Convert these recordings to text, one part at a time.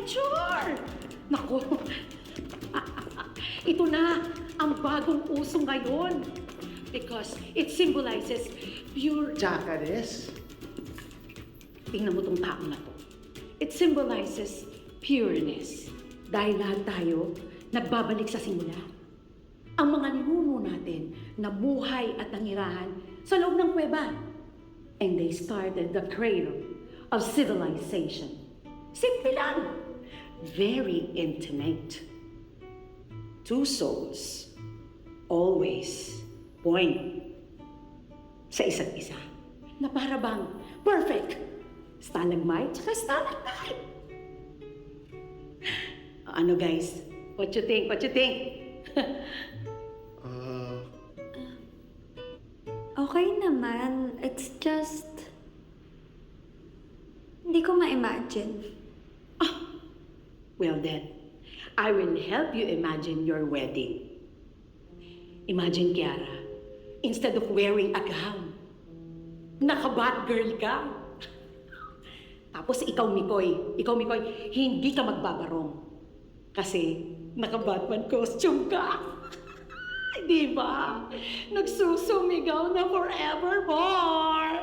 adventure! Naku, ito na ang bagong uso ngayon. Because it symbolizes pure... Jackares? Tingnan mo tong tao na to. It symbolizes pureness. Dahil lahat tayo nagbabalik sa simula. Ang mga ninuno natin nabuhay at nangirahan sa loob ng kuweba. And they started the cradle of civilization. Simple lang. Very intimate. Two souls always point sa isa't isa. Na para bang perfect. Stalagmite tsaka stalactite. Ano guys? What you think? What you think? Okay naman. It's just... Hindi ko ma-imagine. Well then, I will help you imagine your wedding. Imagine, Kiara, instead of wearing a gown, naka-Batgirl ka. Tapos ikaw, Mikoy, hindi ka magbabarong. Kasi naka-Batman costume ka. Di ba? Nagsusumigaw na forevermore.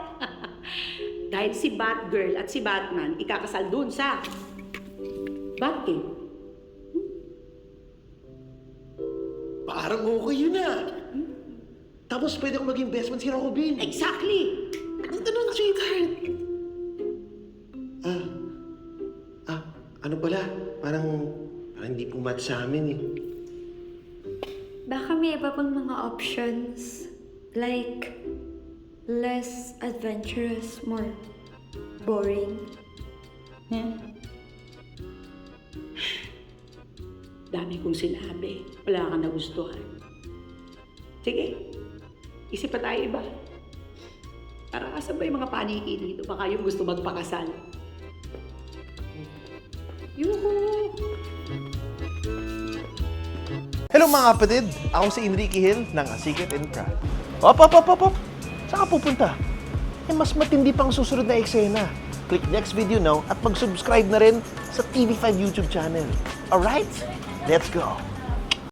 Dahil si Batgirl at si Batman ikakasal dun sa Batcave. Parang okay yun ah. Tapos pwede akong maging best man si Robin. Exactly! Ito nun, sweetheart. Ano pala? Parang hindi pumat sa amin eh. Baka may iba pang mga options. Like, less adventurous, more boring. Dami kong sinabi. Wala kang nagustuhan. Sige, isip pa tayo iba. Para asan ba yung mga paniki dito? Baka yung gusto magpakasal. Yuhu! Hello mga kapatid! Ako si Enrique Hill ng A Secret in Craft. Op! Saan ka pupunta? Mas matindi pang susunod na eksena. Click next video now at mag-subscribe na rin sa TV5 YouTube channel. Alright? Let's go!